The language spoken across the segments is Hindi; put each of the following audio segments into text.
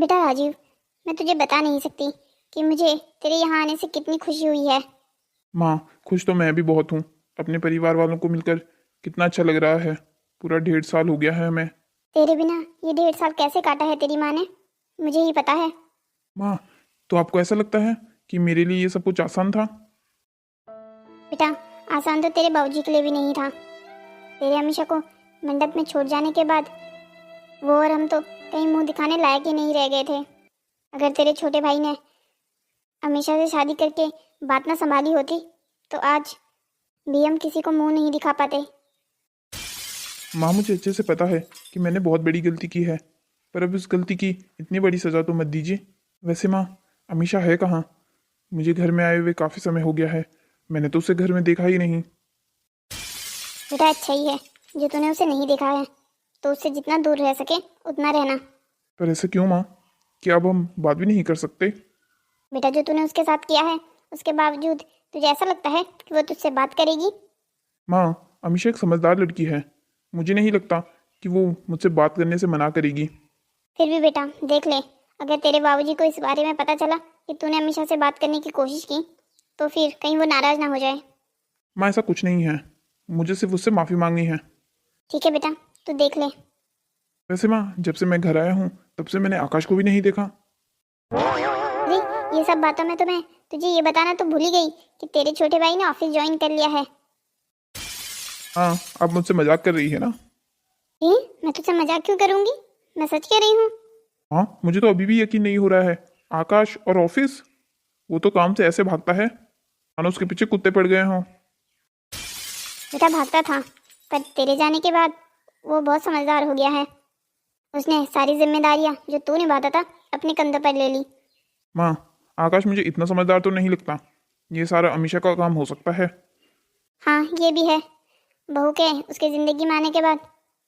बेटा राजीव, मैं तुझे बता नहीं सकती कि मुझे तेरे यहाँ आने से कितनी खुशी हुई है। माँ, खुश तो मैं भी बहुत हूँ। अपने परिवार वालों को मिलकर कितना अच्छा लग रहा है। पूरा 1.5 साल हो गया है हमें। तेरे बिना ये 1.5 साल कैसे काटा है तेरी माँ ने, मुझे ही पता है। माँ, तो आपको ऐसा लगता है कि मेरे लिए ये सब कुछ आसान था? बेटा, आसान तो तेरे बाबूजी के लिए भी नहीं था। तेरे हमेशा को मंडप में छोड़ जाने के बाद वो और हम तो कहीं मुंह दिखाने लायक ही नहीं रह गए थे। अगर तेरे छोटे भाई ने हमेशा से शादी करके बात ना संभाली होती तो आज भी हम किसी को मुंह नहीं दिखा पाते। माँ, मुझे अच्छे से पता है कि मैंने बहुत बड़ी गलती की है, पर अब इस गलती की इतनी बड़ी सज़ा तो मत दीजिए। वैसे माँ, अमीषा है कहाँ? मुझे घर में आए हुए काफ़ी समय हो गया है। मैंने तो उसे घर में देखा ही नहीं। बेटा अच्छा ही है जो तूने उसे नहीं देखा है, तो उससे जितना दूर रह सके उतना रहना। पर ऐसा क्यों माँ? क्या अब हम बात भी नहीं कर सकते? बेटा जो तूने उसके साथ किया है उसके बावजूद तुझे ऐसा लगता है कि वो तुझसे बात करेगी? माँ, अमीषा एक समझदार लड़की है। मुझे नहीं लगता कि वो मुझसे बात करने से मना करेगी। फिर भी बेटा देख ले, अगर तेरे बाबूजी को इस बारे में पता चला कि तूने हमेशा से बात करने की कोशिश की तो फिर कहीं वो नाराज ना हो जाए। माँ, ऐसा कुछ नहीं है। मुझे सिर्फ उससे माफ़ी मांगनी है। ठीक है बेटा, तू देख ले। वैसे माँ, जब से मैं घर आया हूँ तब से मैंने आकाश को भी नहीं देखा। अरे ये सब बातों में तो मैं तुझे ये बताना तो भूल ही गई कि तेरे छोटे भाई ने ऑफिस ज्वाइन कर लिया है। हाँ, आप मुझसे मजाक कर रही है ना? मैं तुझसे मजाक क्यों करूंगी, मैं सच कह रही हूँ। हाँ, मुझे तो अभी भी यकीन नहीं हो रहा है। आकाश और ऑफिस, वो तो काम से ऐसे भागता है मानो उसके पीछे कुत्ते पड़ गए हों। बेटा भागता था, पर तेरे जाने के बाद वो बहुत समझदार हो गया है। उसने सारी जिम्मेदारियां जो तू निभाता था अपने कंधों पर ले ली। माँ, आकाश मुझे इतना समझदार तो नहीं लगता। ये सारा अमीषा का काम हो सकता है। हाँ ये भी है, बहू के उसके ज़िंदगी में आने के बाद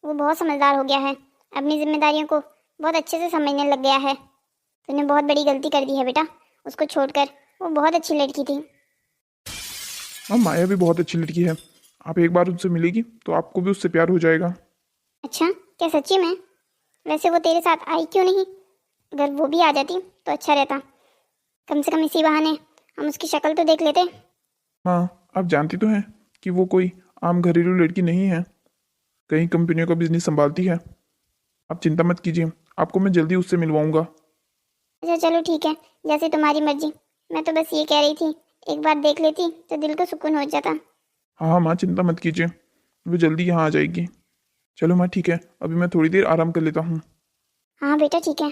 वो बहुत समझदार हो गया है। अपनी जिम्मेदारियों को बहुत अच्छे से समझने लग गया है। तूने बहुत बड़ी गलती कर दी है बेटा, उसको छोड़कर। वो बहुत अच्छी लड़की थी। माँ, माया भी बहुत अच्छी लड़की है। आप एक बार उनसे मिलेगी तो आपको भी उससे प्यार हो जाएगा। अच्छा, क्या सच्ची में? वैसे वो तेरे साथ आई क्यों नहीं? अगर वो भी आ जाती तो अच्छा रहता, कम से कम इसी बहाने हम उसकी शक्ल तो देख लेते। माँ, आप जानती तो हैं कि वो कोई आम घरेलू लड़की नहीं है। कई कंपनियों का बिजनेस संभालती है। आप चिंता मत कीजिए, आपको मैं जल्दी उससे मिलवाऊंगा। अच्छा चलो ठीक है, जैसे तुम्हारी मर्जी। मैं तो बस ये कह रही थी, एक बार देख लेती तो दिल को सुकून हो जाता। हाँ हाँ माँ, चिंता मत कीजिए, वो जल्दी यहाँ आ जाएगी। चलो माँ, ठीक है, अभी मैं थोड़ी देर आराम कर लेता हूँ। हाँ बेटा ठीक है।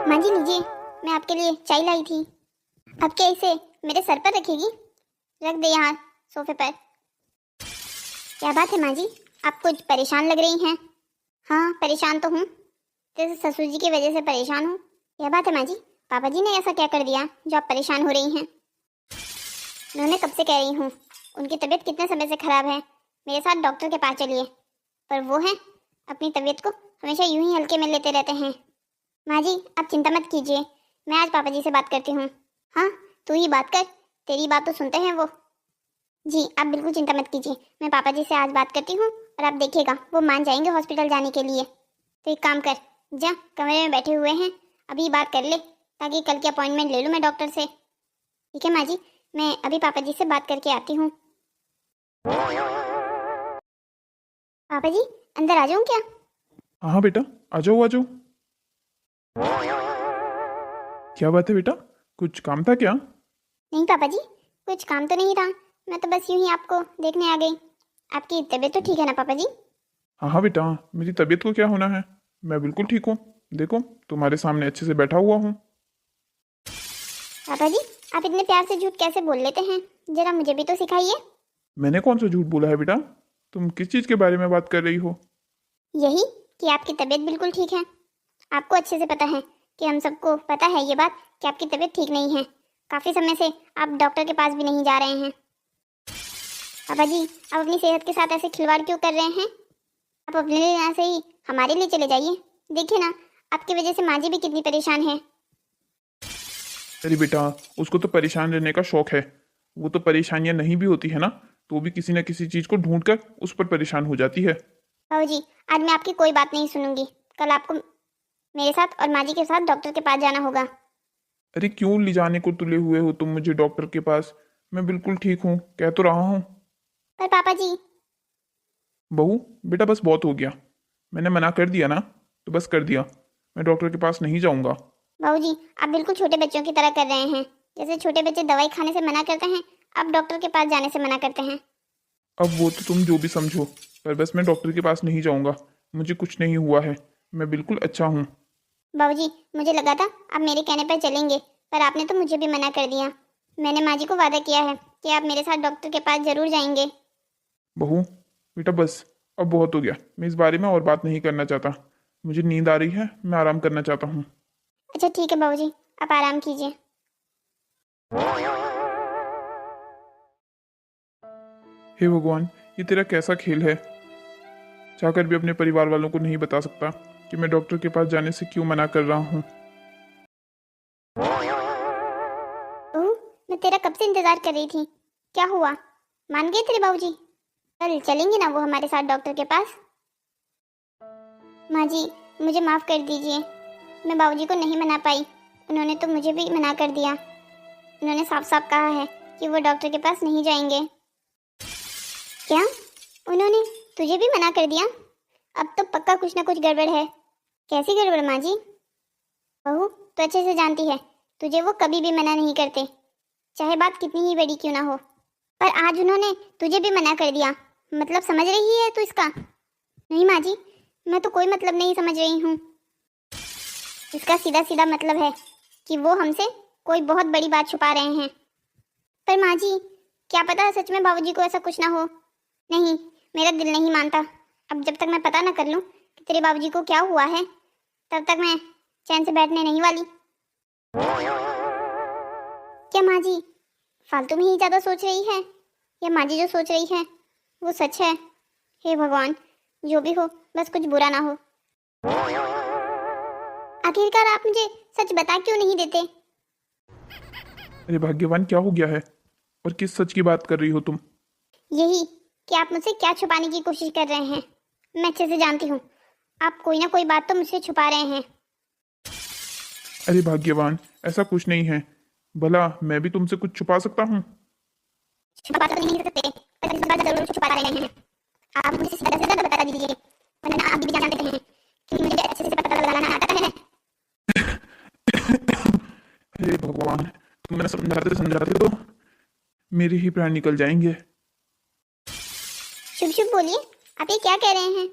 माँ जी लीजिए, मैं आपके लिए चाय लाई थी। अब क्या इसे मेरे सर पर रखेगी? रख दे यहाँ सोफे पर। क्या बात है माँ जी, आप कुछ परेशान लग रही हैं। हाँ परेशान तो हूँ, जैसे ससुर जी की वजह से परेशान हूँ। क्या बात है माँ जी, पापा जी ने ऐसा क्या कर दिया जो आप परेशान हो रही हैं? उन्होंने कब से कह रही हूँ, उनकी तबीयत कितने समय से खराब है, मेरे साथ डॉक्टर के पास चलिए। पर वो है अपनी तबीयत को हमेशा यूं ही हल्के में लेते रहते हैं। माँ जी आप चिंता मत कीजिए, मैं आज पापा जी से बात करती हूँ। हाँ तू ही बात कर, तेरी बात तो सुनते हैं वो। जी आप बिल्कुल चिंता मत कीजिए, मैं पापा जी से आज बात करती हूँ और आप देखिएगा वो मान जाएंगे हॉस्पिटल जाने के लिए। तो एक काम कर, जा कमरे में बैठे हुए हैं, अभी बात कर ले ताकि कल की अपॉइंटमेंट ले लूँ मैं डॉक्टर से। ठीक है माँ जी, मैं अभी पापा जी से बात करके आती हूँ। पापा जी अंदर आ जाऊँ क्या? हाँ हाँ बेटा, आ जाओ आ जाओ। क्या बात है बेटा, कुछ काम था क्या? नहीं पापा जी, कुछ काम तो नहीं था, मैं तो बस यूं ही आपको देखने आ गई। आपकी तबीयत तो ठीक है ना पापा जी? हाँ हाँ बेटा, मेरी तबीयत को क्या होना है, मैं बिल्कुल ठीक हूँ। देखो, तुम्हारे सामने अच्छे से बैठा हुआ हूँ। पापा जी आप इतने प्यार से झूठ कैसे बोल लेते हैं, जरा मुझे भी तो सिखाइए। मैंने कौन सा झूठ बोला है बेटा? तुम किस चीज़ के बारे में बात कर रही हो? यही कि आपकी तबीयत बिल्कुल ठीक है। आपको अच्छे से पता है कि हम सबको पता है ये बात कि आपकी तबीयत ठीक नहीं है। काफ़ी समय से आप डॉक्टर के पास भी नहीं जा रहे हैं। पापा जी आप अपनी सेहत के साथ ऐसे खिलवाड़ क्यों कर रहे हैं? आप अपने लिए यहाँ से ही हमारे लिए चले जाइए। देखिए ना, आपकी वजह से माँ जी भी कितनी परेशान है। अरे बेटा, उसको तो परेशान रहने का शौक है। वो तो परेशानियां नहीं भी होती है ना, तो भी किसी न किसी चीज़ को ढूंढ कर उस पर परेशान हो जाती है। बाबूजी, आज मैं आपकी कोई बात नहीं सुनूंगी। कल आपको मेरे साथ और माँ जी के साथ डॉक्टर के पास जाना होगा। अरे क्यों ले जाने को तुले हुए हो तुम मुझे डॉक्टर के पास? मैं बिल्कुल ठीक हूँ, कह तो रहा हूँ। पर पापा जी। बहू, बेटा बस बहुत हो गया। मैंने मना कर दिया ना, तो बस कर दिया। मैं डॉक्टर के पास नहीं जाऊंगा। बाबूजी, आप बिल्कुल छोटे बच्चों की तरह कर रहे हैं। जैसे छोटे बच्चे दवाई खाने से मना करते हैं, आप डॉक्टर के पास जाने से मना करते हैं। अब वो तो तुम जो भी समझो, पर बस मैं डॉक्टर के पास नहीं जाऊंगा। मुझे कुछ नहीं हुआ है, मैं बिल्कुल अच्छा हूँ। बाबूजी, मुझे लगा था आप मेरे कहने पर चलेंगे, पर आपने तो मुझे भी मना कर दिया। मैंने माँ जी को वादा किया है कि आप मेरे साथ डॉक्टर के पास जरूर जाएंगे। बहू, बेटा बस, अब बहुत हो गया। मैं इस बारे में और बात नहीं करना चाहता। मुझे नींद आ रही है, मैं आराम करना चाहता हूँ। अच्छा ठीक है बाबूजी, आप आराम कीजिए। हे भगवान, ये तेरा कैसा खेल है? चाहकर भी अपने परिवार वालों को नहीं बता सकता कि मैं डॉक्टर के पास जाने से क्यों मना कर रहा हूँ। ओह, मैं तेरा कब से इंतजार कर रही थी। क्या हुआ, मान गए तेरे बाबूजी? कल चलेंगे ना वो हमारे साथ डॉक्टर के पास? माँ जी, मुझे माफ़ कर दीजिए। मैं बाबूजी को नहीं मना पाई। उन्होंने तो मुझे भी मना कर दिया। उन्होंने साफ साफ कहा है कि वो डॉक्टर के पास नहीं जाएंगे। क्या? उन्होंने तुझे भी मना कर दिया? अब तो पक्का कुछ ना कुछ गड़बड़ है। कैसी गड़बड़ माँ जी? बहू, तो अच्छे से जानती है तुझे वो कभी भी मना नहीं करते, चाहे बात कितनी ही बड़ी क्यों ना हो। पर आज उन्होंने तुझे भी मना कर दिया, मतलब समझ रही है तू इसका? नहीं माँ जी, मैं तो कोई मतलब नहीं समझ रही हूँ। इसका सीधा सीधा मतलब है कि वो हमसे कोई बहुत बड़ी बात छुपा रहे हैं। पर माँ जी, क्या पता है सच में बाबूजी को ऐसा कुछ ना हो। नहीं, मेरा दिल नहीं मानता। अब जब तक मैं पता ना कर लूँ कि तेरे बाबूजी को क्या हुआ है, तब तक मैं चैन से बैठने नहीं वाली। क्या माँ जी फालतू में ही ज़्यादा सोच रही है, या माँ जी जो सोच रही है वो सच है? हे भगवान, जो भी हो बस कुछ बुरा ना हो। आखिरकार आप मुझे सच बता क्यों नहीं देते? अरे भाग्यवान, क्या हो गया है और किस सच की बात कर रही हो तुम? यही कि आप मुझसे क्या छुपाने की कोशिश कर रहे हैं। मैं अच्छे से जानती हूँ, आप कोई ना कोई बात तो मुझसे छुपा रहे हैं। अरे भाग्यवान, ऐसा कुछ नहीं है। भला मैं भी तुमसे कुछ छुपा सकता हूँ? छुपा तो नहीं सकते, पर इस बात जरूर छुपा रहे हैं। आप मुझे सीधा से सीधा बता दीजिए, वरना आप भी जानते हैं कि मुझे अच्छे से पता लगाना आता है। हे भगवान, तुम मैंने समझाते समझाते तो मेरे ही प्राण निकल जाएंगे। शुभ शुभ बोलिए, आप ये क्या कह रहे हैं?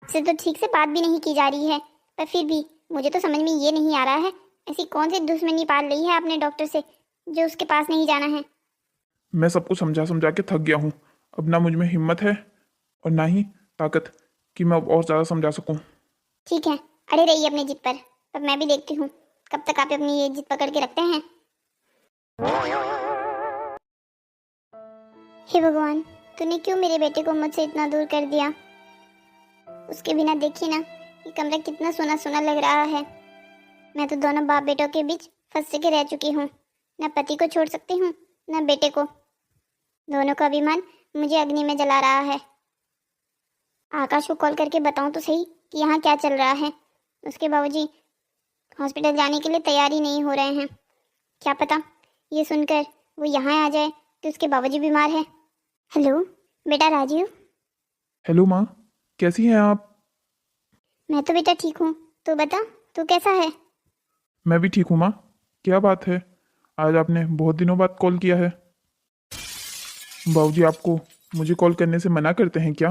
आपसे तो ठीक से बात भी नहीं की जा रही है, पर फिर भी मुझे तो समझ में ये नहीं आ रहा है, ऐसी कौन सी दुश्मनी पाल ली है आपने डॉक्टर से जो उसके पास नहीं जाना है। मैं सबको समझा समझा के थक गया हूँ। अब ना मुझ में हिम्मत है और ना ही ताकत कि मैं अब और ज़्यादा समझा सकूँ। ठीक है, अड़े रहिए अपनी जिद पर मैं भी देखती हूँ कब तक आप अपनी ये जिद पकड़ के रखते हैं। हे भगवान, तूने क्यों मेरे बेटे को मुझसे इतना दूर कर दिया? उसके बिना देखिए ना, ये कमरा कितना सोना सोना लग रहा है। मैं तो दोनों बाप बेटों के बीच फंस के रह चुकी हूँ। न पति को छोड़ सकती हूँ, न बेटे को। दोनों का अभिमान मुझे अग्नि में जला रहा है। आकाश को कॉल करके बताऊँ तो सही कि यहाँ क्या चल रहा है। उसके बाबूजी हॉस्पिटल जाने के लिए तैयार ही नहीं हो रहे हैं। क्या पता ये सुनकर वो यहाँ आ जाए कि उसके बाबूजी बीमार है। हेलो बेटा राजीव। हेलो माँ, कैसी हैं आप? मैं तो बेटा ठीक हूँ, तू बता तू कैसा है? मैं भी ठीक हूँ माँ। क्या बात है, आज आपने बहुत दिनों बाद कॉल किया है? बाबूजी आपको मुझे कॉल करने से मना करते हैं क्या?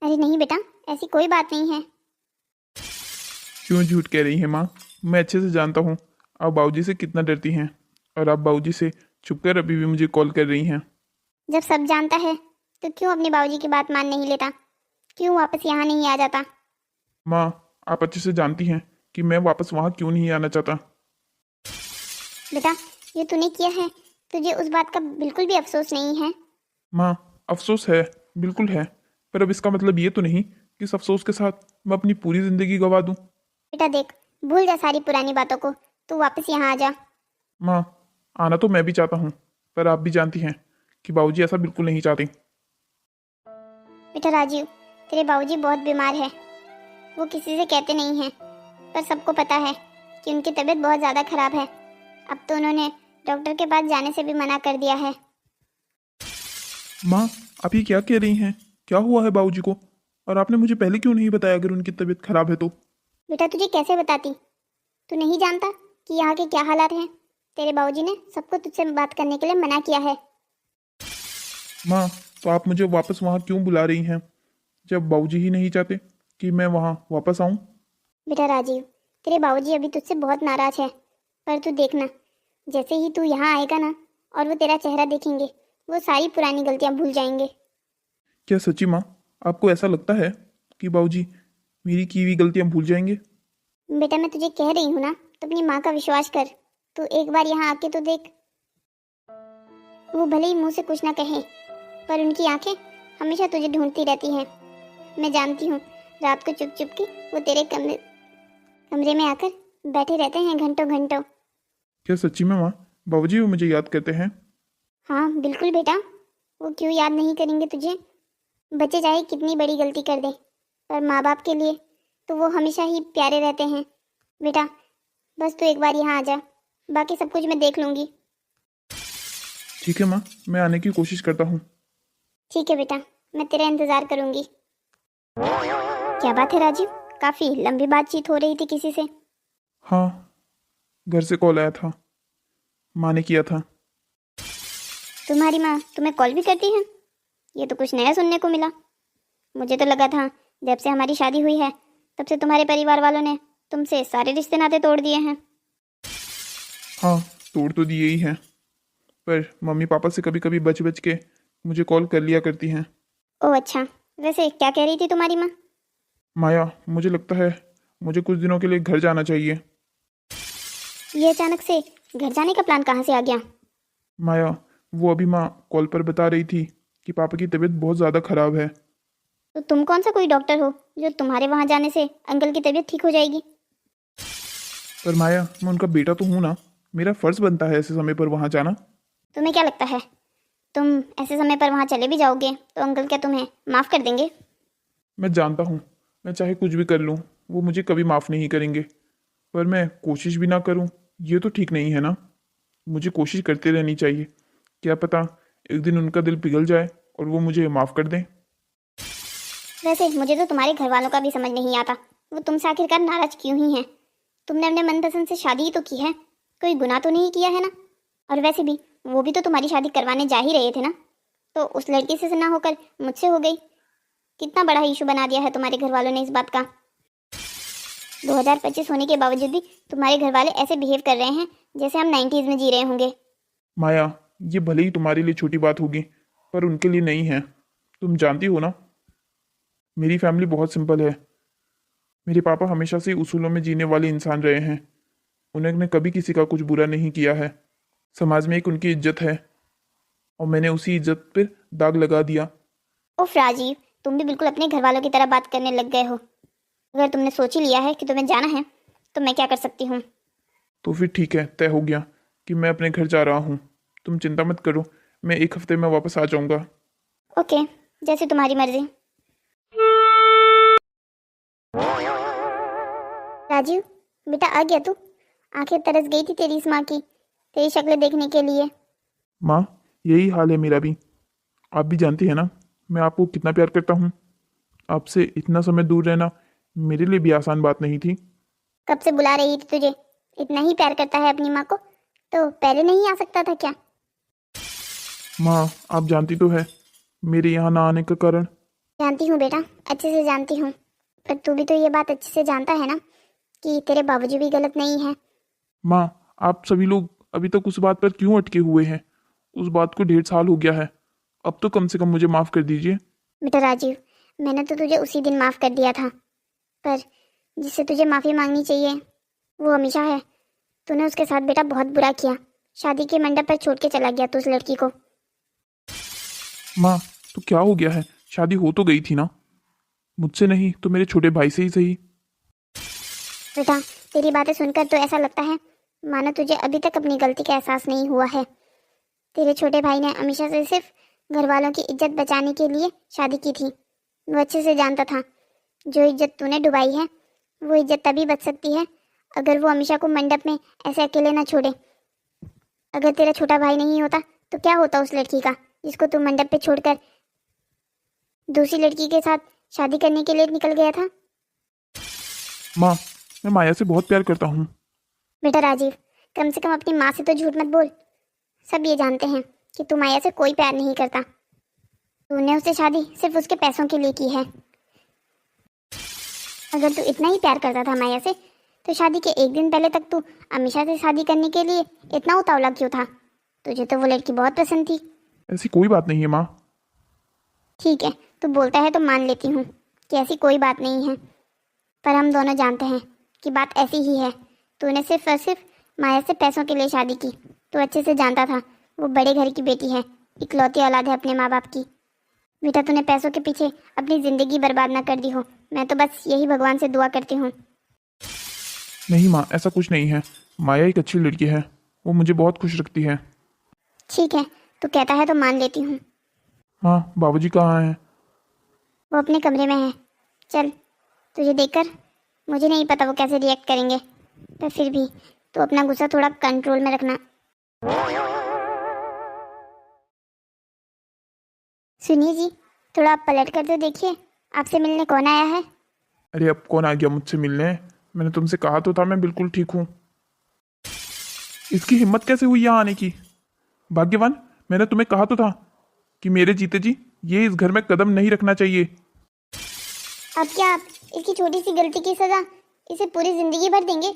अरे नहीं बेटा, ऐसी कोई बात नहीं है। क्यों झूठ कह रही हैं माँ? मैं अच्छे से जानता हूँ आप बाबूजी से कितना डरती हैं, और आप बाबूजी से छुपकर अभी भी मुझे कॉल कर रही हैं। जब सब जानता है तो क्यों अपने बाबूजी की बात मान नहीं लेता? क्यों वापस यहाँ नहीं आ जाता? माँ, आप अच्छे से जानती हैं कि मैं वापस वहाँ क्यों नहीं आना चाहता। बेटा, ये तूने किया है, तुझे उस बात का बिल्कुल भी अफसोस नहीं है? माँ, अफसोस है, बिल्कुल है, पर अब इसका मतलब ये तो नहीं कि इस अफसोस के साथ मैं अपनी पूरी जिंदगी गंवा दूँ। बेटा देख, भूल जा सारी पुरानी बातों को, तू वापस यहाँ आ जा। माँ, आना तो मैं भी चाहता हूँ, पर आप भी जानती हैं कि बाबूजी ऐसा बिल्कुल नहीं चाहते। बेटा राजीव, तेरे बाबूजी बहुत बीमार है। वो किसी से कहते नहीं हैं, पर सबको पता है कि उनकी तबीयत बहुत ज़्यादा खराब है। अब तो उन्होंने डॉक्टर के पास जाने से भी मना कर दिया है। माँ, आप ये क्या कह रही हैं? क्या हुआ है बाबूजी को? और आपने मुझे पहले क्यों नहीं बताया अगर उनकी तबीयत खराब है तो? बेटा तुझे कैसे बताती? तू नहीं जानता कि यहाँ के क्या हालात हैं? तेरे बाबूजी ने सबको तुझसे बात करने के लिए मना किया है। माँ, तो आप मुझे वापस वहाँ क्यों बुला रही हैं जब बाबूजी ही नहीं चाहते कि मैं वहाँ वापस आऊँ? बेटा राजीव, तेरे बाबूजी अभी तुझसे बहुत नाराज है, पर तू देखना, जैसे ही तू यहाँ आएगा ना और वो तेरा चेहरा देखेंगे, वो सारी पुरानी गलतियाँ भूल जाएंगे। क्या सच्ची माँ, आपको ऐसा लगता है कि बाबूजी मेरी की हुई गलतियाँ भूल जाएंगे? बेटा मैं तुझे कह रही हूँ ना, तो अपनी माँ का विश्वास कर। तू एक बार यहाँ आके तो देख। वो भले ही मुंह से कुछ ना कहे, पर उनकी आंखें हमेशा तुझे ढूंढती रहती हैं। मैं जानती हूँ, रात को चुप चुप के वो तेरे कमरे में आकर बैठे रहते हैं घंटों घंटों। क्या सच्ची में माँ, बाबूजी वो मुझे याद करते हैं? हाँ बिल्कुल बेटा, वो क्यों याद नहीं करेंगे तुझे? बच्चे चाहे कितनी बड़ी गलती कर दे, पर माँ बाप के लिए तो वो हमेशा ही प्यारे रहते हैं। बेटा बस तू एक बार यहाँ आ जा, बाकी सब कुछ मैं देख लूँगी। ठीक है माँ, मैं आने की कोशिश करता हूँ। ठीक है बेटा, मैं तेरा इंतज़ार करूँगी। क्या बात है राजीव, काफ़ी लंबी बातचीत हो रही थी किसी से? हाँ, घर से कॉल आया था, माँ ने किया था। तुम्हारी माँ तुम्हें कॉल भी करती है? ये तो कुछ नया सुनने को मिला। मुझे तो लगा था जब से हमारी शादी हुई है तब से तुम्हारे परिवार वालों ने तुमसे सारे रिश्ते नाते तोड़ दिए हैं। हाँ, तोड़ तो दिए ही हैं, पर मम्मी पापा से कभी कभी बच बच के मुझे कॉल कर लिया करती हैं। ओह अच्छा, वैसे क्या कह रही थी तुम्हारी माँ? माया, मुझे लगता है मुझे कुछ दिनों के लिए घर जाना चाहिए। ये अचानक से घर जाने का प्लान कहाँ से आ गया? माया, वो अभी माँ कॉल पर बता रही थी कि पापा की तबीयत बहुत ज़्यादा खराब है। तो तुम कौन सा कोई डॉक्टर हो जो तुम्हारे वहाँ जाने से अंकल की तबीयत ठीक हो जाएगी? पर माया, मैं उनका बेटा तो हूँ ना, मेरा फर्ज बनता है ऐसे समय पर वहाँ जाना। तुम्हें क्या लगता है, तुम ऐसे समय पर वहाँ चले भी जाओगे तो अंकल क्या तुम्हें माफ़ कर देंगे? मैं जानता हूँ, मैं चाहे कुछ भी कर लूँ वो मुझे कभी माफ़ नहीं करेंगे, पर मैं कोशिश भी ना करूँ ये तो ठीक नहीं है ना। मुझे कोशिश करते रहनी चाहिए, क्या पता एक दिन उनका दिल पिघल जाए और वो मुझे माफ़ कर दें। वैसे मुझे तो तुम्हारे घर वालों का भी समझ नहीं आता, वो तुमसे आखिरकार नाराज क्यों ही हैं? तुमने अपने मनपसंद से शादी ही तो की है, कोई गुनाह तो नहीं किया है ना? और वैसे भी वो भी तो तुम्हारी शादी करवाने जा ही रहे थे ना, तो उस लड़की से ना होकर मुझसे हो गई। कितना बड़ा इशू बना दिया है तुम्हारे घर वालों ने इस बात का। 2025 होने के बावजूद भी तुम्हारे घर वाले ऐसे बिहेव कर रहे हैं जैसे हम 90s में जी रहे होंगे। माया, ये भले ही तुम्हारे लिए छोटी बात होगी पर उनके लिए नहीं है। तुम जानती हो ना, मेरी फैमिली बहुत सिंपल है। मेरे पापा हमेशा से उसूलों में जीने वाले इंसान रहे हैं। उन्होंने कभी किसी का कुछ बुरा नहीं किया है। समाज में एक उनकी इज्जत है और मैंने उसी इज्जत पर दाग लगा दिया। उफ राजीव, तुम भी बिल्कुल अपने घर वालों की तरह बात करने लग गए हो। अगर तुमने सोच ही लिया है कि तुम्हें जाना है तो मैं क्या कर सकती हूँ? तो फिर ठीक है, तय हो गया कि मैं अपने घर जा रहा हूँ। तुम चिंता मत करो, मैं 1 हफ्ते में वापस आ जाऊँगा। ओके, जैसे तुम्हारी मर्जी। राजीव बेटा आ गया तू? आंखें तरस गई थी तेरी इस माँ की, तेरी शक्ल देखने के लिए। माँ, यही हाल है मेरा भी। आप भी जानती है ना मैं आपको कितना प्यार करता हूँ। आपसे इतना समय दूर रहना मेरे लिए भी आसान बात नहीं थी। कब से बुला रही थी तुझे? इतना ही प्यार करता है अपनी माँ को तो पहले नहीं आ सकता था क्या? माँ, आप जानती तो है मेरे यहाँ ना आने का कारण। जानती हूँ बेटा, अच्छे से जानती हूँ, पर तू भी तो ये बात अच्छे से जानता है ना कि तेरे बाबूजी भी गलत नहीं है। माँ, आप सभी लोग अभी तक उस बात पर क्यों अटके हुए हैं? उस बात को 1.5 साल हो गया है। अब तो कम से कम मुझे माफ़ कर दीजिए। बेटा राजीव, मैंने तो तुझे उसी दिन माफ़ कर दिया था, पर जिससे तुझे माफ़ी मांगनी चाहिए वो हमेशा है। तूने उसके साथ बेटा बहुत बुरा किया, शादी के मंडप पर छोड़ के चला गया तू उस लड़की को। माँ, तो क्या हो गया है? शादी हो तो गई थी ना, मुझसे नहीं तो मेरे छोटे भाई से ही सही। बेटा तेरी बातें सुनकर तो ऐसा लगता है मानो तुझे अभी तक अपनी गलती का एहसास नहीं हुआ है। तेरे छोटे भाई ने हमेशा से सिर्फ घर वालों की इज्जत बचाने के लिए शादी की थी, वो अच्छे से जानता था जो इज्जत तूने डुबाई है वो इज्जत तभी बच सकती है अगर वो अमीशा को मंडप में ऐसे अकेले ना छोड़े। अगर तेरा छोटा भाई नहीं होता तो क्या होता उस लड़की का जिसको तू मंडप पे छोड़कर दूसरी लड़की के साथ शादी करने के लिए निकल गया था। माँ, मैं माया से बहुत प्यार करता हूँ। बेटा राजीव, कम से कम अपनी माँ से तो झूठ मत बोल। सब ये जानते हैं कि तू माया से कोई प्यार नहीं करता। तूने उससे शादी सिर्फ उसके पैसों के लिए की है। अगर तू इतना ही प्यार करता था माया से तो शादी के एक दिन पहले तक तू अमीशा से शादी करने के लिए इतना उतावला क्यों था? तुझे तो वो लड़की बहुत पसंद थी। ऐसी कोई बात नहीं है माँ। ठीक है, तू बोलता है तो मान लेती हूँ कि ऐसी कोई बात नहीं है, पर हम दोनों जानते हैं कि बात ऐसी ही है। तूने सिर्फ और सिर्फ माया से पैसों के लिए शादी की। तू अच्छे से जानता था वो बड़े घर की बेटी है, इकलौती औलाद है अपने माँ बाप की। बेटा, तूने पैसों के पीछे अपनी ज़िंदगी बर्बाद ना कर दी हो। मैं तो बस यही भगवान से दुआ करती हूँ। नहीं माँ, ऐसा कुछ नहीं है। माया एक अच्छी लड़की है, वो मुझे बहुत खुश रखती है। ठीक है, तू कहता है तो मान लेती हूँ। माँ, बाबूजी कहाँ हैं? वो अपने कमरे में है। चल, तुझे देखकर मुझे नहीं पता वो कैसे रिएक्ट करेंगे, पर फिर भी तू अपना गुस्सा थोड़ा कंट्रोल में रखना। सुनिए जी, थोड़ा आप पलट कर तो देखिए, आपसे मिलने कौन आया है? अरे अब कौन आ गया मुझसे मिलने? मैंने तुमसे कहा तो था मैं बिल्कुल ठीक हूँ। इसकी हिम्मत कैसे हुई यहाँ आने की? भाग्यवान, मैंने तुम्हें कहा तो था कि मेरे जीते जी ये इस घर में कदम नहीं रखना चाहिए। अब क्या आप इसकी छोटी सी गलती की सजा इसे पूरी जिंदगी भर देंगे?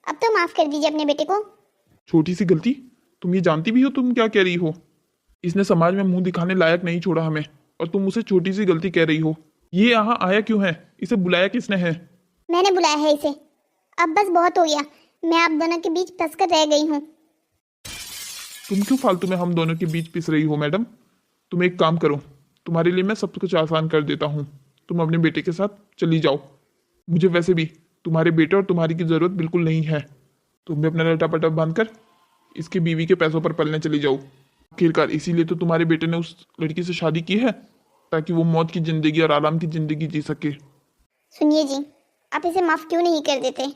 अब तो माफ कर दीजिए अपने बेटे को। छोटी सी गलती? तुम ये जानती भी हो तुम क्या कह रही हो? इसने समाज में मुंह दिखाने लायक नहीं छोड़ा हमें, और तुम उसे छोटी सी गलती कह रही हो। ये यहाँ आया क्यों है? इसे बुलाया किसने है? मैंने बुलाया है इसे। अब बस बहुत हो गया, मैं आप दोनों के बीच फंस कर रह गई हूँ। तुम क्यों फालतू में हम दोनों के बीच पिस रही हो मैडम? तुम एक काम करो, तुम्हारे लिए मैं सब कुछ आसान कर देता हूँ। तुम अपने बेटे के साथ चली जाओ। मुझे वैसे भी तुम्हारे बेटे और तुम्हारी की जरूरत बिल्कुल नहीं है। तुम भी अपना लटापटा बांध कर इसके बीवी के पैसों पर पलने चली जाओ। आखिरकार इसीलिए तो तुम्हारे बेटे ने उस लड़की से शादी की है, ताकि वो मौत की जिंदगी और आराम की जिंदगी जी सके। सुनिए जी, आप इसे माफ क्यों नहीं कर देते?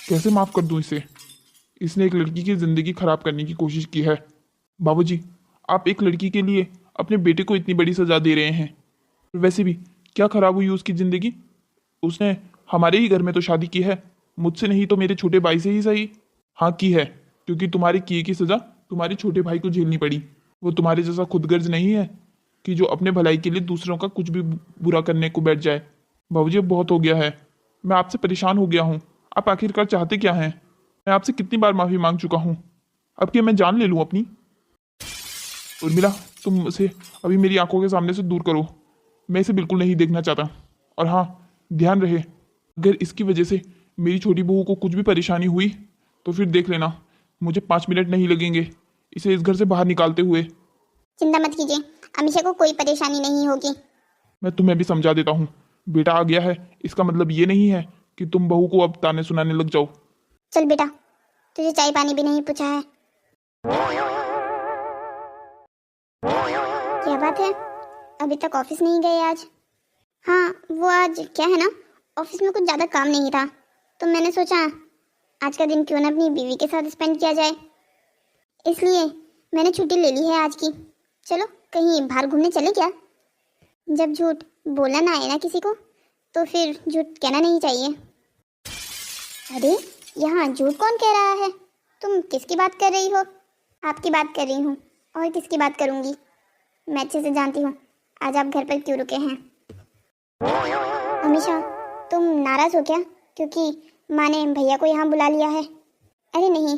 कैसे माफ कर दूं इसे? इसने एक लड़की की जिंदगी खराब करने की कोशिश की है। बाबूजी, आप एक लड़की के लिए अपने बेटे को इतनी बड़ी सजा दे रहे हैं। वैसे भी क्या खराब हुई उसकी जिंदगी? उसने हमारे ही घर में तो शादी की है, मुझसे नहीं तो मेरे छोटे भाई से ही सही। हाँ की है, क्योंकि तुम्हारे किए की सजा तुम्हारे छोटे भाई को झेलनी पड़ी। वो तुम्हारे जैसा खुदगर्ज नहीं है कि जो अपने भलाई के लिए दूसरों का कुछ भी बुरा करने को बैठ जाए। बाबूजी, अब बहुत हो गया है। मैं आपसे परेशान हो गया हूँ। आप आखिरकार चाहते क्या हैं? मैं आपसे कितनी बार माफी मांग चुका हूँ। अब क्या मैं जान ले लूँ अपनी? उर्मिला, तुम उसे अभी मेरी आंखों के सामने से दूर करो। मैं इसे बिल्कुल नहीं देखना चाहता। और हाँ, ध्यान रहे, अगर इसकी वजह से मेरी छोटी बहू को कुछ भी परेशानी हुई तो फिर देख लेना, मुझे 5 मिनट नहीं लगेंगे इसे इस घर से बाहर निकालते हुए। चिंता मत कीजिए, अमीशा को कोई परेशानी नहीं होगी। मैं तुम्हें भी समझा देता हूँ। बेटा आ गया है, इसका मतलब ये नहीं है कि तुम बहू को अब ताने सुनाने लग जाओ। चल बेटा, तुझे चाय पानी भी नहीं पूछा है। क्या बात है, अभी तक ऑफिस नहीं गए आज? हाँ, वो आज क्या है ना, ऑफिस में कुछ ज़्यादा काम नहीं था, तो मैंने सोचा आज का दिन क्यों ना अपनी बीवी के साथ स्पेंड किया जाए, इसलिए मैंने छुट्टी ले ली है आज की। चलो कहीं बाहर घूमने चले क्या? जब झूठ बोलना ना आए ना किसी को तो फिर झूठ कहना नहीं चाहिए। अरे यहाँ झूठ कौन कह रहा है? तुम किसकी बात कर रही हो? आपकी बात कर रही हूँ, और किसकी बात करूँगी? मैं अच्छे से जानती हूँ आज आप घर पर क्यों रुके हैं। अमीशा, तुम नाराज़ हो क्या क्योंकि माँ ने भैया को यहाँ बुला लिया है? अरे नहीं,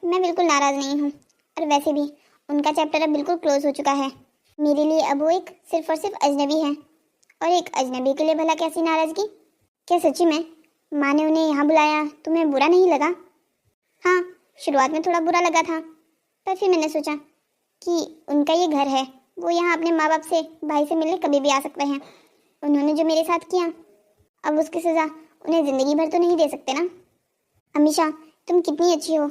मैं बिल्कुल नाराज़ नहीं हूँ, और वैसे भी उनका चैप्टर अब बिल्कुल क्लोज हो चुका है। मेरे लिए अब वो एक सिर्फ और सिर्फ अजनबी है, और एक अजनबी के लिए भला कैसी नाराज़गी? क्या सच्ची में माँ ने उन्हें यहाँ बुलाया तुम्हें बुरा नहीं लगा? हाँ, शुरुआत में थोड़ा बुरा लगा था, पर फिर मैंने सोचा कि उनका ये घर है, वो यहाँ अपने माँ बाप से भाई से मिलने कभी भी आ सकते हैं। उन्होंने जो मेरे साथ किया, अब उसकी सज़ा उन्हें ज़िंदगी भर तो नहीं दे सकते ना। अमीशा, तुम कितनी अच्छी हो,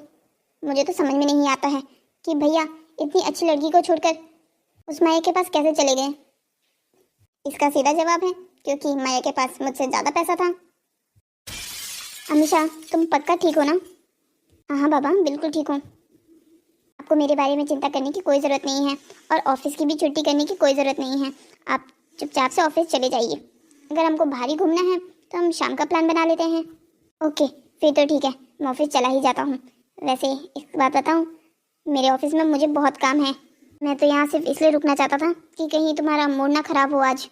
मुझे तो समझ में नहीं आता है कि भैया इतनी अच्छी लड़की को छोड़कर उस माया के पास कैसे चले गए। इसका सीधा जवाब है क्योंकि माया के पास मुझसे ज़्यादा पैसा था। अमीशा, तुम पक्का ठीक हो ना? हाँ बाबा, बिल्कुल ठीक हूँ। आपको मेरे बारे में चिंता करने की कोई ज़रूरत नहीं है और ऑफिस की भी छुट्टी करने की कोई ज़रूरत नहीं है। आप चुपचाप से ऑफिस चले जाइए। अगर हमको बाहर ही घूमना है तो हम शाम का प्लान बना लेते हैं। ओके, फिर तो ठीक है, मैं ऑफिस चला ही जाता हूँ। वैसे एक बात बताऊँ, मेरे ऑफिस में मुझे बहुत काम है। मैं तो यहाँ सिर्फ इसलिए रुकना चाहता था कि कहीं तुम्हारा मूड ना खराब हो आज।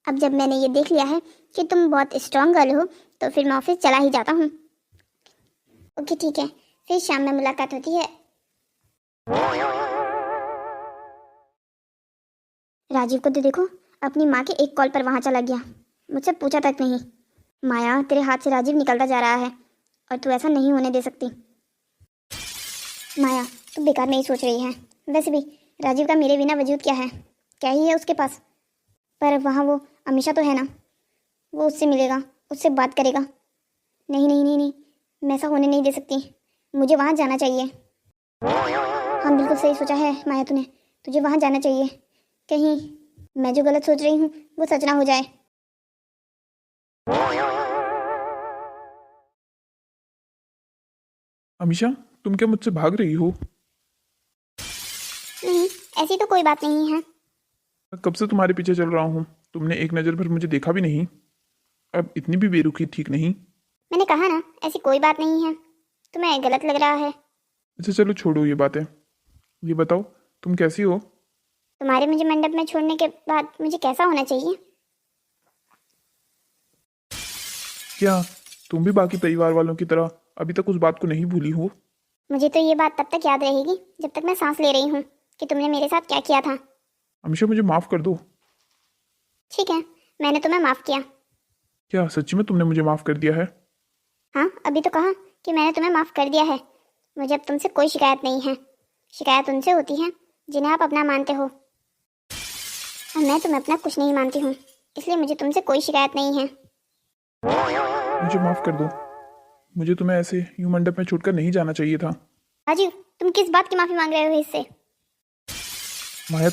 अब जब मैंने ये देख लिया है कि तुम बहुत स्ट्रांग गर्ल हो तो फिर मैं ऑफिस चला ही जाता हूँ। ओके ठीक है, फिर शाम में मुलाकात होती है। राजीव को तो देखो, अपनी माँ के एक कॉल पर वहाँ चला गया, मुझसे पूछा तक नहीं। माया, तेरे हाथ से राजीव निकलता जा रहा है और तू ऐसा नहीं होने दे सकती। माया, तू बेकार में ही सोच रही है। वैसे भी राजीव का मेरे बिना वजूद क्या है, क्या ही है उसके पास। पर वहाँ वो अमीशा तो है ना, वो उससे मिलेगा, उससे बात करेगा। नहीं नहीं नहीं नहीं, मैं ऐसा होने नहीं दे सकती। मुझे वहाँ जाना चाहिए। हाँ, बिल्कुल सही सोचा है माया तूने, तुझे वहाँ जाना चाहिए। कहीं मैं जो गलत सोच रही हूँ वो सच ना हो जाए। अमीशा, तुम क्या मुझसे भाग रही हो? नहीं, ऐसी तो कोई बात नहीं है। मैं कब से तुम्हारे पीछे चल रहा हूँ, तुमने एक नज़र भर मुझे देखा भी नहीं। अब इतनी भी बेरुखी ठीक नहीं। मैंने कहा ना, ऐसी कोई बात नहीं है, तुम्हें गलत लग रहा है। अच्छा चलो छोड़ो ये बातें, ये बताओ तुम कैसी हो? तुम्हारे मुझे मंडप में छोड़ने के बाद मुझे कैसा होना चाहिए? क्या तुम भी बाकी परिवार वालों की तरह अभी तक उस बात को नहीं भूली हो? मुझे तो ये बात तब तक याद रहेगी जब तक मैं सांस ले रही हूँ कि तुमने मेरे साथ क्या किया था। अमीशा, मुझे माफ़ कर दो। ठीक है, मैंने तुम्हें माफ़ किया। क्या सच्ची में तुमने मुझे माफ़ कर दिया है? हाँ, अभी तो कहा कि मैंने तुम्हें माफ़ कर दिया है। मुझे अब तुमसे कोई शिकायत नहीं है। शिकायत उनसे होती है जिन्हें आप अपना मानते हो, और मैं तुम्हें अपना कुछ नहीं मानती हूँ, इसलिए मुझे तुमसे कोई शिकायत नहीं है। मुझे माफ़ कर दो, मुझे तुम्हें ऐसे यूं मंडप में छोड़कर नहीं जाना चाहिए था। राजीव, तुम किस बात की माफ़ी मांग रहे हो इससे? माया,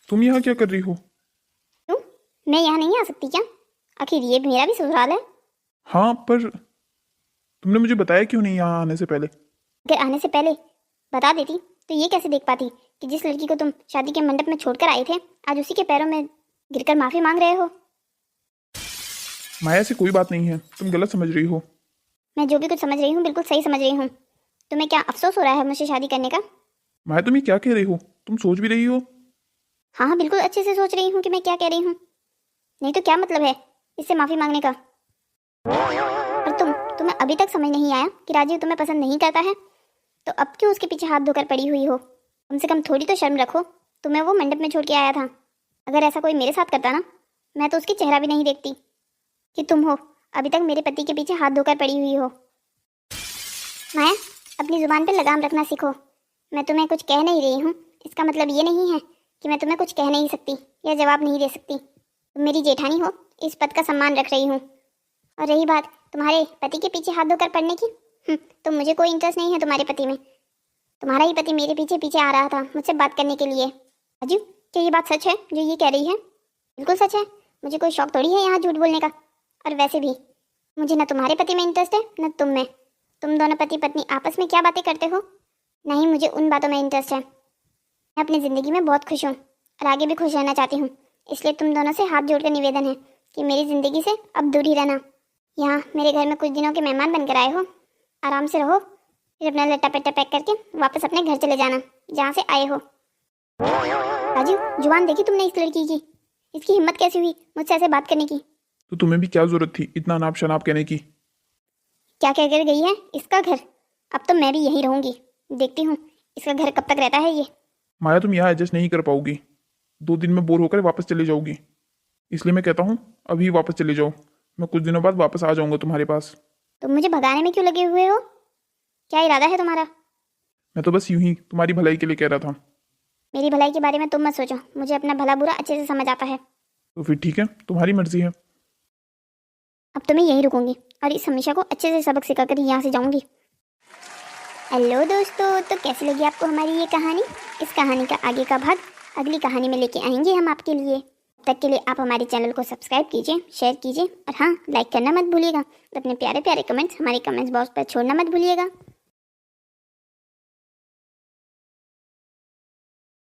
तुम यहाँ क्या कर रही हो? क्यों, मैं यहाँ नहीं आ सकती क्या? आखिर ये मेरा भी ससुराल है। हाँ, पर तुमने मुझे बताया क्यों नहीं यहाँ आने से पहले? अगर आने से पहले बता देती तो ये कैसे देख पाती कि जिस लड़की को तुम शादी के मंडप में छोड़कर आए थे आज उसी के पैरों में गिरकर माफ़ी मांग रहे हो। माया, ऐसी कोई बात नहीं है, तुम गलत समझ रही हो। मैं जो भी कुछ समझ रही हूँ बिल्कुल सही समझ रही हूँ। तुम्हें क्या अफसोस हो रहा है मुझसे शादी करने का? माया, तुम ये क्या कह रही हो? तुम सोच भी रही हो? हाँ हाँ, बिल्कुल अच्छे से सोच रही हूँ कि मैं क्या कह रही हूँ। नहीं तो क्या मतलब है इससे माफ़ी मांगने का? और तुम्हें अभी तक समझ नहीं आया कि राजीव तुम्हें पसंद नहीं करता है, तो अब क्यों उसके पीछे हाथ धोकर पड़ी हुई हो? कम से कम थोड़ी तो शर्म रखो, तुम्हें वो मंडप में छोड़ के आया था। अगर ऐसा कोई मेरे साथ करता ना, मैं तो उसकी चेहरा भी नहीं देखती कि तुम हो अभी तक मेरे पति के पीछे हाथ धोकर पड़ी हुई हो। माया, अपनी जुबान पर लगाम रखना सीखो। मैं तुम्हें कुछ कह नहीं रही हूँ, इसका मतलब ये नहीं है कि मैं तुम्हें कुछ कह नहीं सकती या जवाब नहीं दे सकती। तुम मेरी जेठानी हो, इस पद का सम्मान रख रही हूँ। और रही बात तुम्हारे पति के पीछे हाथ धोकर पड़ने की, तो मुझे कोई इंटरेस्ट नहीं है तुम्हारे पति में। तुम्हारा ही पति मेरे पीछे पीछे आ रहा था मुझसे बात करने के लिए। राजू, क्या ये बात सच है जो ये कह रही है? बिल्कुल सच है, मुझे कोई शौक थोड़ी है यहाँ झूठ बोलने का। और वैसे भी मुझे न तुम्हारे पति में इंटरेस्ट है न तुम में। तुम दोनों पति पत्नी आपस में क्या बातें करते हो, नहीं मुझे उन बातों में इंटरेस्ट है। मैं अपनी ज़िंदगी में बहुत खुश हूँ और आगे भी खुश रहना चाहती हूँ, इसलिए तुम दोनों से हाथ जोड़कर निवेदन है कि मेरी ज़िंदगी से अब दूर ही रहना। यहाँ मेरे घर में कुछ दिनों के मेहमान बनकर आए हो, आराम से रहो, फिर अपना लट्टा पेट्टा पैक करके वापस अपने घर चले जाना जहाँ से आए हो। राजू, जुबान देखी तुमने इस लड़की की? इसकी हिम्मत कैसी हुई मुझसे ऐसे बात करने की? तो तुम्हें भी क्या जरूरत थी इतना अनाप शनाप कहने की? क्या कह कर गई है? इसका घर? अब तो मैं भी यहीं रहूंगी, देखती हूँ इसका घर कब तक रहता है ये। माया, तुम यहाँ एडजस्ट नहीं कर पाओगी, 2 दिन में बोर होकर वापस चले जाओगी। इसलिए मैं कहता हूँ अभी वापस चले जाओ, मैं कुछ दिनों बाद वापस आ जाऊँगा तुम्हारे पास। तुम मुझे भगाने में क्यों लगे हुए हो? क्या इरादा है तुम्हारा? मैं तो बस यूं ही तुम्हारी भलाई के लिए कह रहा था। मेरी भलाई के बारे में तुम मत सोचो, मुझे अपना भला बुरा अच्छे से समझ आता है। तो फिर ठीक है, तुम्हारी मर्जी है। अब तो मैं यहीं रुकूंगी और इस हमेशा को अच्छे से सबक सिखाकर यहाँ से जाऊंगी। हेलो दोस्तों, तो कैसी लगी आपको हमारी ये कहानी? इस कहानी का आगे का भाग अगली कहानी में लेके आएंगे हम आपके लिए। तब तक के लिए आप हमारे चैनल को सब्सक्राइब कीजिए, शेयर कीजिए और हाँ, लाइक करना मत भूलिएगा और अपने प्यारे प्यारे कमेंट्स हमारे कमेंट्स बॉक्स पर छोड़ना मत भूलिएगा।